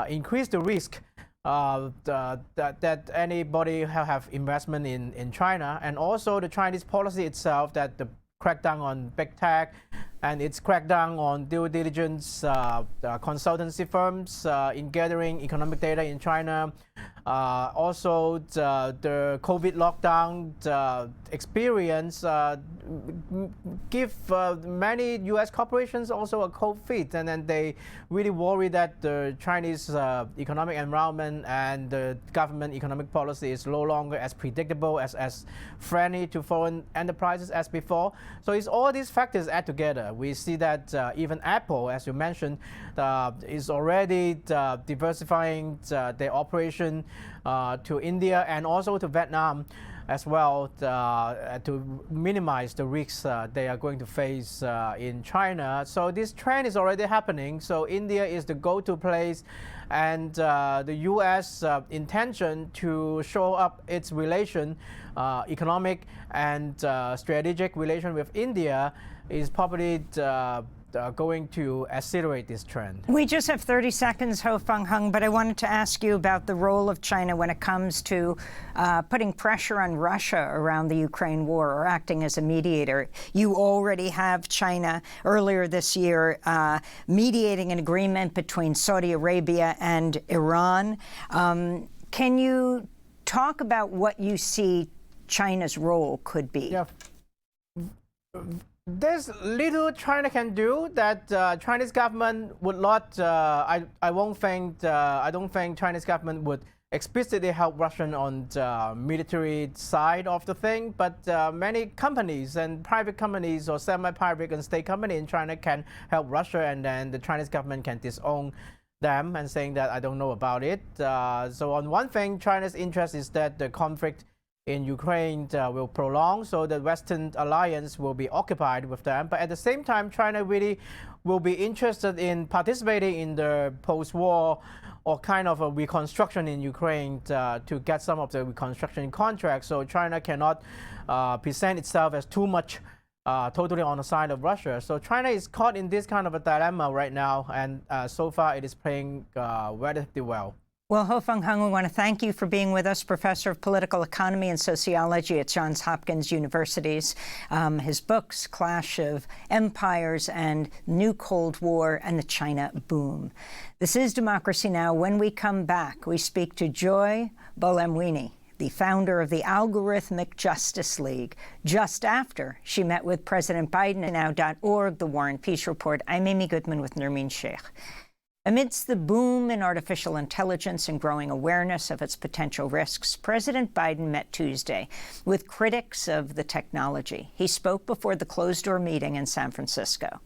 increase the risk that anybody have investment in China, and also the Chinese policy itself, that the crackdown on big tech and its crackdown on due diligence consultancy firms in gathering economic data in China, Also, the COVID lockdown experience give many U.S. corporations also a cold feet, and then they really worry that the Chinese economic environment and the government economic policy is no longer as predictable, as friendly to foreign enterprises as before. So it's all these factors add together. We see that even Apple, as you mentioned, is already diversifying their operation to India and also to Vietnam as well to minimize the risks they are going to face in China. So this trend is already happening. So India is the go-to place, and the U.S. Intention to show up its economic and strategic relation with India is probably going to accelerate this trend. We just have 30 seconds, Ho Fung Hung, but I wanted to ask you about the role of China when it comes to putting pressure on Russia around the Ukraine war or acting as a mediator. You already have China earlier this year mediating an agreement between Saudi Arabia and Iran. Can you talk about what you see China's role could be? Yeah. There's little China can do that Chinese government would not. I don't think Chinese government would explicitly help Russia on the military side of the thing. But many companies and private companies or semi-private and state companies in China can help Russia, and then the Chinese government can disown them and saying that I don't know about it. So on one thing, China's interest is that the conflict in Ukraine will prolong, so the Western alliance will be occupied with them. But at the same time, China really will be interested in participating in the post-war or kind of a reconstruction in Ukraine to get some of the reconstruction contracts. So China cannot present itself as too much totally on the side of Russia. So China is caught in this kind of a dilemma right now, and so far it is playing relatively well. Well, Ho Fung Hung, we want to thank you for being with us, Professor of Political Economy and Sociology at Johns Hopkins Universities. His books, Clash of Empires and New Cold War and the China Boom. This is Democracy Now! When we come back, we speak to Joy Buolamwini, the founder of the Algorithmic Justice League, just after she met with President Biden at Now.org, The War and Peace Report. I'm Amy Goodman with Nermeen Sheikh. Amidst the boom in artificial intelligence and growing awareness of its potential risks, President Biden met Tuesday with critics of the technology. He spoke before the closed-door meeting in San Francisco.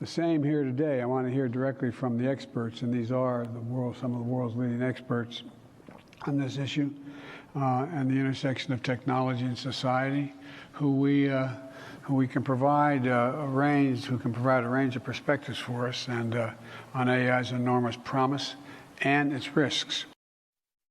The same here today. I want to hear directly from the experts, and these are some of the world's leading experts on this issue and the intersection of technology and society, who can provide a range of perspectives for us and on AI's enormous promise and its risks.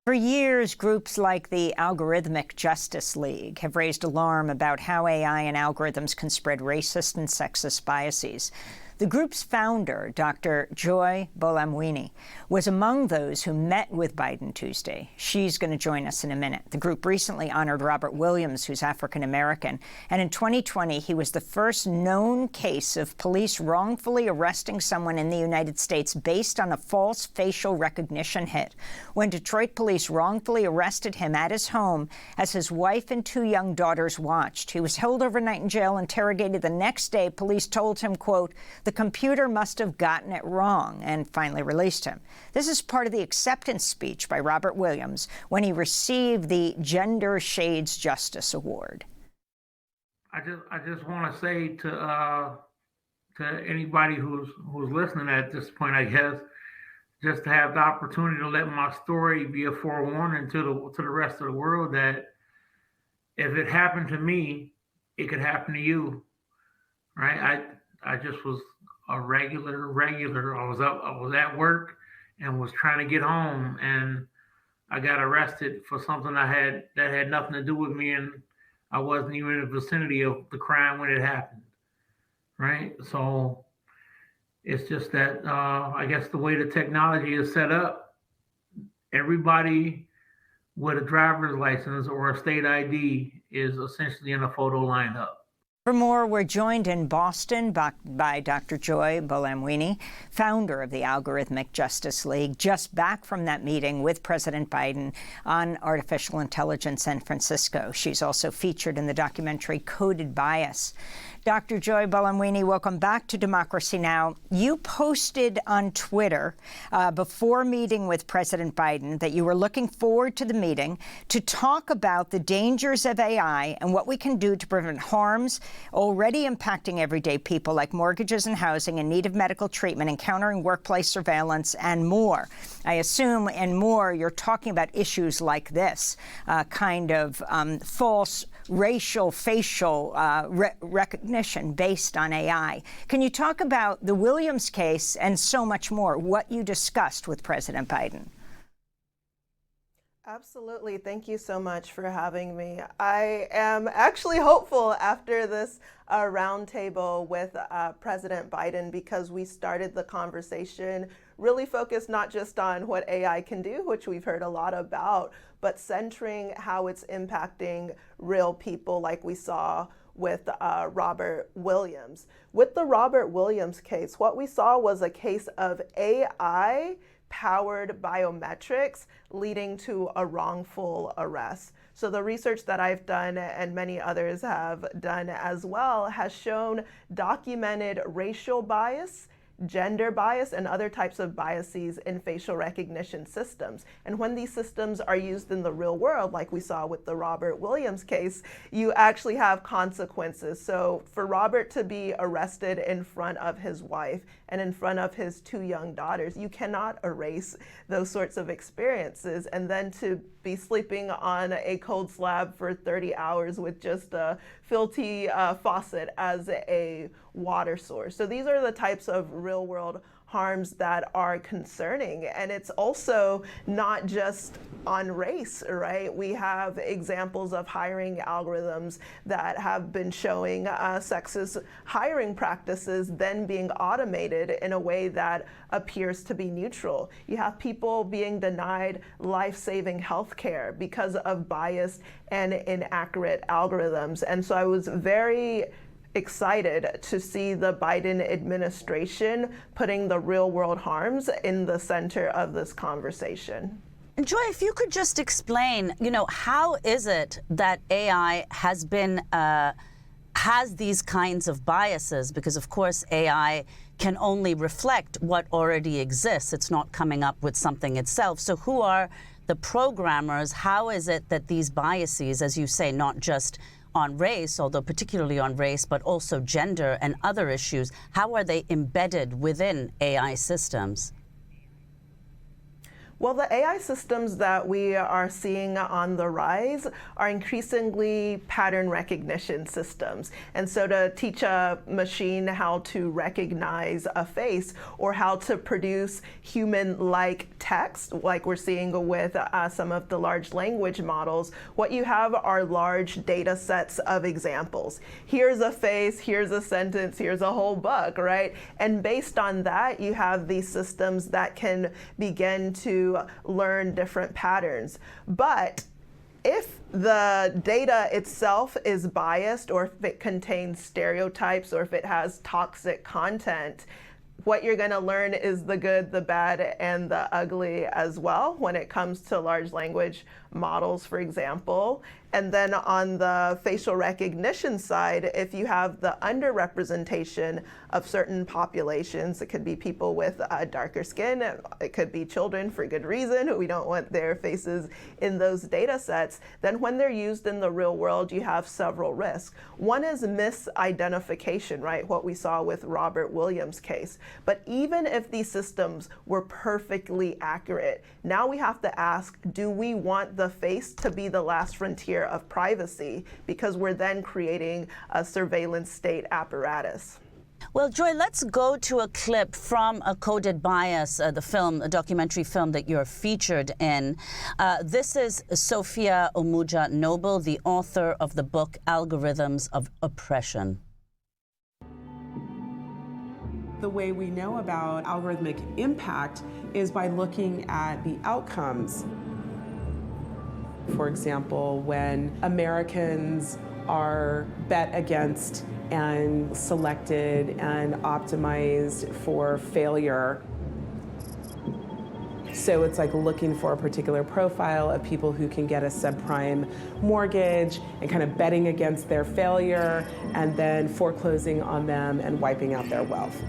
For years, groups like the Algorithmic Justice League have raised alarm about how AI and algorithms can spread racist and sexist biases. The group's founder, Dr. Joy Buolamwini, was among those who met with Biden Tuesday. She's going to join us in a minute. The group recently honored Robert Williams, who's African American, and in 2020, he was the first known case of police wrongfully arresting someone in the United States based on a false facial recognition hit. When Detroit police wrongfully arrested him at his home as his wife and 2 young daughters watched, he was held overnight in jail, interrogated the next day. Police told him, quote, "The computer must have gotten it wrong," and finally released him. This is part of the acceptance speech by Robert Williams when he received the Gender Shades Justice Award. I just want to say to anybody who's listening at this point, I guess, just to have the opportunity to let my story be a forewarning to the rest of the world that if it happened to me, it could happen to you, right? I just was a regular. I was at work and was trying to get home, and I got arrested for something that had nothing to do with me, and I wasn't even in the vicinity of the crime when it happened, right? So it's just that I guess the way the technology is set up, everybody with a driver's license or a state ID is essentially in a photo lineup. For more, we're joined in Boston by Dr. Joy Buolamwini, founder of the Algorithmic Justice League, just back from that meeting with President Biden on artificial intelligence in San Francisco. She's also featured in the documentary Coded Bias. Dr. Joy Buolamwini, welcome back to Democracy Now! You posted on Twitter before meeting with President Biden that you were looking forward to the meeting to talk about the dangers of AI and what we can do to prevent harms already impacting everyday people like mortgages and housing in need of medical treatment, encountering workplace surveillance, and more. I assume, and more, you're talking about issues like this, kind of false racial, facial recognition based on AI. Can you talk about the Williams case and so much more, what you discussed with President Biden? Absolutely. Thank you so much for having me. I am actually hopeful after this roundtable with President Biden, because we started the conversation really focused not just on what AI can do, which we've heard a lot about, but centering how it's impacting real people like we saw with Robert Williams. With the Robert Williams case, what we saw was a case of AI powered biometrics leading to a wrongful arrest. So the research that I've done and many others have done as well has shown documented racial bias, gender bias, and other types of biases in facial recognition systems. And when these systems are used in the real world, like we saw with the Robert Williams case, you actually have consequences. So for Robert to be arrested in front of his wife and in front of his 2 young daughters, you cannot erase those sorts of experiences. And then to be sleeping on a cold slab for 30 hours with just a filthy faucet as a water source. So these are the types of real world harms that are concerning. And it's also not just on race, right? We have examples of hiring algorithms that have been showing sexist hiring practices then being automated in a way that appears to be neutral. You have people being denied life-saving health care because of biased and inaccurate algorithms. And so I was very excited to see the Biden administration putting the real world harms in the center of this conversation. Joy, if you could just explain, how is it that AI has been, has these kinds of biases? Because of course, AI can only reflect what already exists. It's not coming up with something itself. So who are the programmers? How is it that these biases, as you say, not just on race, although particularly on race, but also gender and other issues, how are they embedded within AI systems? Well, the AI systems that we are seeing on the rise are increasingly pattern recognition systems. And so to teach a machine how to recognize a face or how to produce human-like text, like we're seeing with some of the large language models, what you have are large data sets of examples. Here's a face, here's a sentence, here's a whole book, right? And based on that, you have these systems that can begin to learn different patterns. But if the data itself is biased, or if it contains stereotypes, or if it has toxic content, what you're going to learn is the good, the bad, and the ugly as well when it comes to large language models, for example. And then on the facial recognition side, if you have the underrepresentation of certain populations, it could be people with darker skin, it could be children for good reason, we don't want their faces in those data sets, then when they're used in the real world, you have several risks. One is misidentification, right? What we saw with Robert Williams' case. But even if these systems were perfectly accurate, now we have to ask, do we want the face to be the last frontier of privacy, because we're then creating a surveillance state apparatus? Well, Joy, let's go to a clip from A Coded Bias, the film, a documentary film that you're featured in. This is Sophia Omuja Noble, the author of the book Algorithms of Oppression. The way we know about algorithmic impact is by looking at the outcomes. For example, when Americans are bet against and selected and optimized for failure. So it's like looking for a particular profile of people who can get a subprime mortgage and kind of betting against their failure and then foreclosing on them and wiping out their wealth.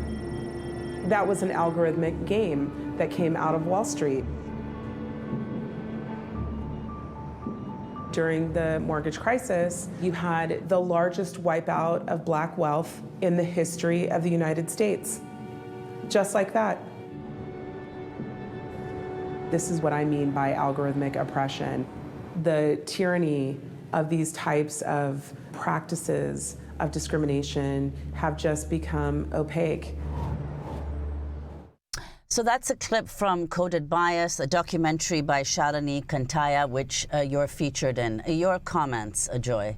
That was an algorithmic game that came out of Wall Street. During the mortgage crisis, you had the largest wipeout of black wealth in the history of the United States. Just like that. This is what I mean by algorithmic oppression. The tyranny of these types of practices of discrimination have just become opaque. So that's a clip from Coded Bias, a documentary by Shalini Kantaya, which you're featured in. Your comments, Joy?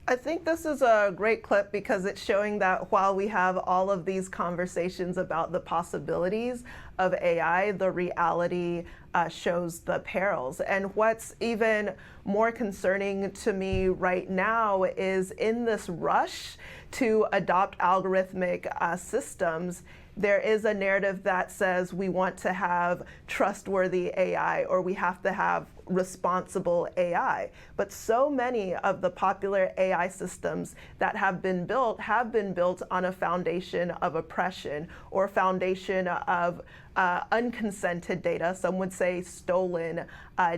I think this is a great clip because it's showing that while we have all of these conversations about the possibilities of AI, the reality shows the perils. And what's even more concerning to me right now is in this rush to adopt algorithmic systems, there is a narrative that says we want to have trustworthy AI or we have to have responsible AI. But so many of the popular AI systems that have been built on a foundation of oppression or a foundation of unconsented data, some would say stolen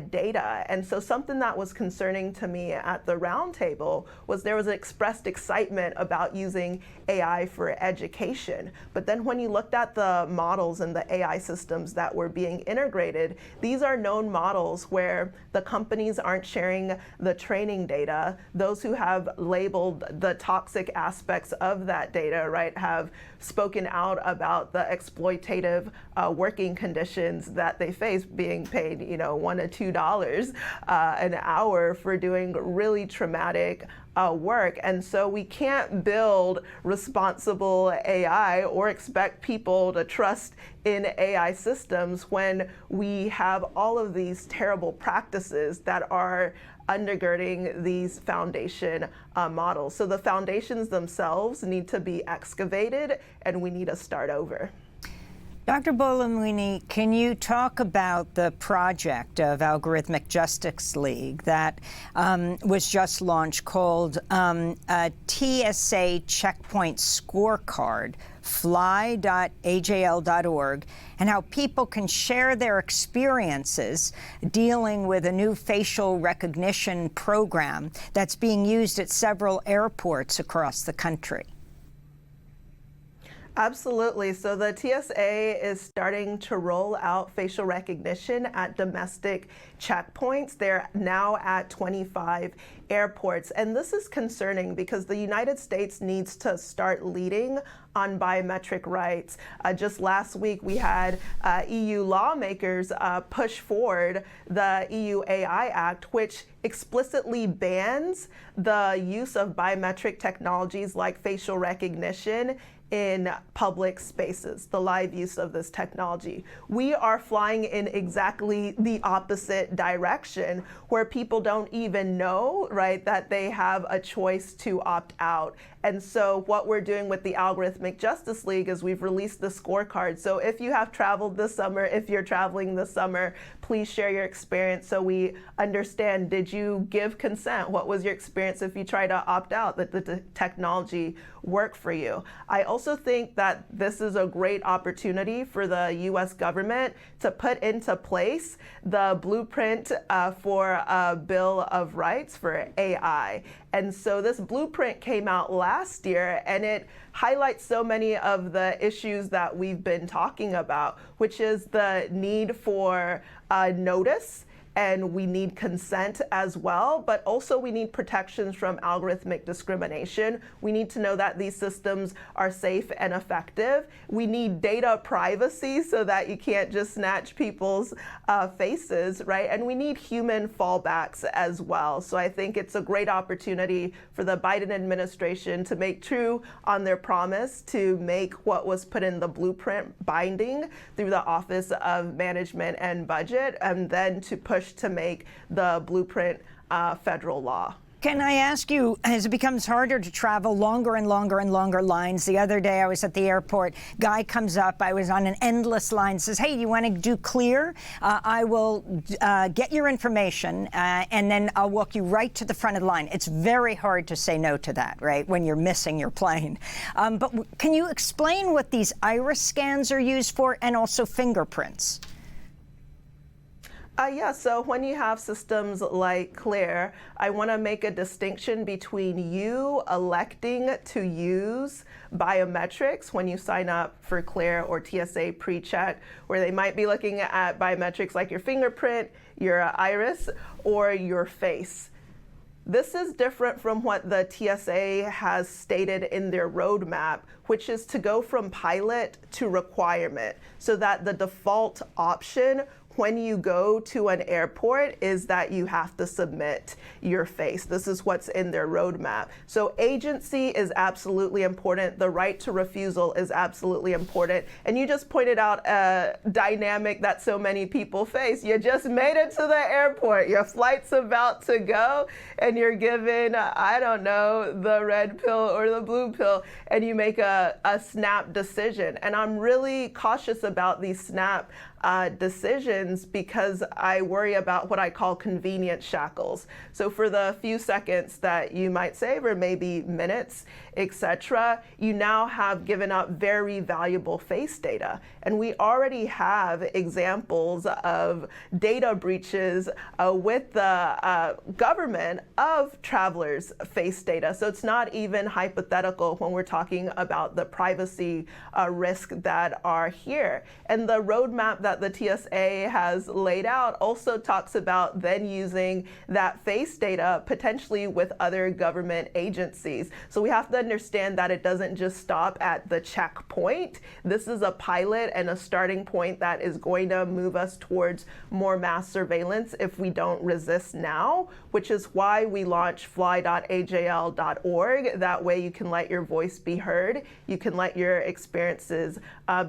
data. And so something that was concerning to me at the roundtable was there was expressed excitement about using AI for education. But then when you looked at the models and the AI systems that were being integrated, these are known models where the companies aren't sharing the training data. Those who have labeled the toxic aspects of that data, right, have spoken out about the exploitative working conditions that they face, being paid, $1 to $2 an hour for doing really traumatic work. And so we can't build responsible AI or expect people to trust in AI systems when we have all of these terrible practices that are undergirding these foundation models. So the foundations themselves need to be excavated and we need to start over. Dr. Buolamwini, can you talk about the project of Algorithmic Justice League that was just launched called TSA Checkpoint Scorecard, fly.ajl.org, and how people can share their experiences dealing with a new facial recognition program that's being used at several airports across the country? Absolutely. So the TSA is starting to roll out facial recognition at domestic checkpoints. They're now at 25 airports. And this is concerning because the United States needs to start leading on biometric rights. Just last week, we had EU lawmakers push forward the EU AI Act, which explicitly bans the use of biometric technologies like facial recognition in public spaces, the live use of this technology. We are flying in exactly the opposite direction where people don't even know, right, that they have a choice to opt out. And so what we're doing with the Algorithmic Justice League is we've released the scorecard. So if you have traveled this summer, if you're traveling this summer, please share your experience so we understand, did you give consent? What was your experience if you try to opt out? That the technology work for you? I also think that this is a great opportunity for the US government to put into place the blueprint for a Bill of Rights for AI. And so this blueprint came out last year and it highlights so many of the issues that we've been talking about, which is the need for notice, and we need consent as well, but also we need protections from algorithmic discrimination. We need to know that these systems are safe and effective. We need data privacy so that you can't just snatch people's faces, right? And we need human fallbacks as well. So I think it's a great opportunity for the Biden administration to make true on their promise to make what was put in the blueprint binding through the Office of Management and Budget, and then to push to make the blueprint federal law. Can I ask you, as it becomes harder to travel longer and longer and longer lines, the other day I was at the airport, guy comes up, I was on an endless line, says, hey, you want to do clear? I will get your information and then I'll walk you right to the front of the line. It's very hard to say no to that, right, when you're missing your plane. But can you explain what these iris scans are used for and also fingerprints? Yeah, so when you have systems like CLEAR, I want to make a distinction between you electing to use biometrics when you sign up for CLEAR or TSA PreCheck, where they might be looking at biometrics like your fingerprint, your iris, or your face. This is different from what the TSA has stated in their roadmap, which is to go from pilot to requirement, so that the default option when you go to an airport is that you have to submit your face. This is what's in their roadmap. So agency is absolutely important. The right to refusal is absolutely important. And you just pointed out a dynamic that so many people face. You just made it to the airport. Your flight's about to go and you're given, I don't know, the red pill or the blue pill, and you make a snap decision. And I'm really cautious about these snap decisions because I worry about what I call convenience shackles. So for the few seconds that you might save, or maybe minutes, etc., you now have given up very valuable face data. And we already have examples of data breaches with the government of travelers' face data. So it's not even hypothetical when we're talking about the privacy risks that are here. And the roadmap that the TSA has laid out also talks about then using that face data potentially with other government agencies. So we have to understand that it doesn't just stop at the checkpoint. This is a pilot and a starting point that is going to move us towards more mass surveillance if we don't resist now, which is why we launched fly.ajl.org. That way you can let your voice be heard. You can let your experiences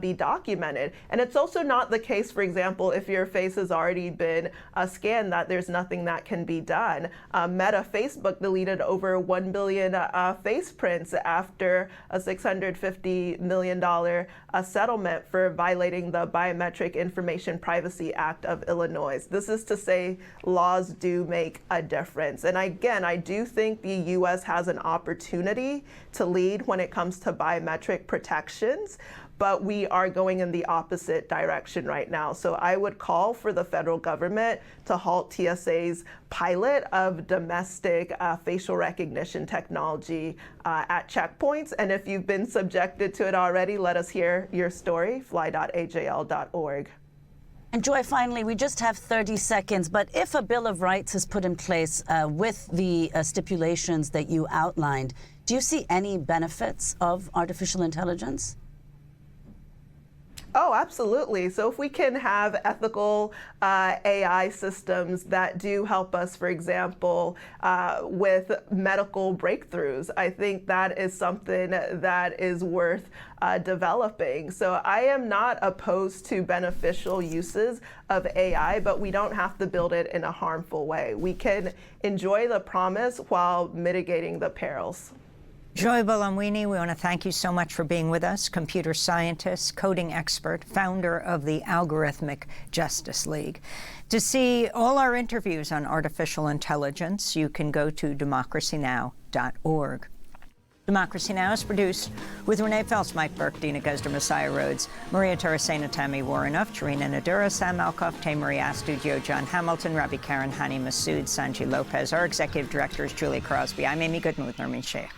be documented. And it's also not the case, for example, if your face has already been scanned, that there's nothing that can be done. Meta, Facebook deleted over 1 billion face prints after a $650 million settlement for violating the Biometric Information Privacy Act of Illinois. This is to say laws do make a difference. And again, I do think the U.S. has an opportunity to lead when it comes to biometric protections, but we are going in the opposite direction right now. So I would call for the federal government to halt TSA's pilot of domestic facial recognition technology at checkpoints. And if you've been subjected to it already, let us hear your story, fly.ajl.org. And Joy, finally, we just have 30 seconds, but if a Bill of Rights is put in place with the stipulations that you outlined, do you see any benefits of artificial intelligence? Oh, absolutely. So if we can have ethical AI systems that do help us, for example, with medical breakthroughs, I think that is something that is worth developing. So I am not opposed to beneficial uses of AI, but we don't have to build it in a harmful way. We can enjoy the promise while mitigating the perils. Joy Buolamwini, we want to thank you so much for being with us. Computer scientist, coding expert, founder of the Algorithmic Justice League. To see all our interviews on artificial intelligence, you can go to democracynow.org. Democracy Now! Is produced with Renee Phelps, Mike Burke, Dina Guzder, Messiah Rhodes, Maria Tarasena, Tammy Warrenoff, Tarina Nadura, Sam Alcoff, Tamery Studio, John Hamilton, Rabbi Karen, Hani Masood, Sanji Lopez. Our executive director is Julie Crosby. I'm Amy Goodman with Nermeen Sheikh.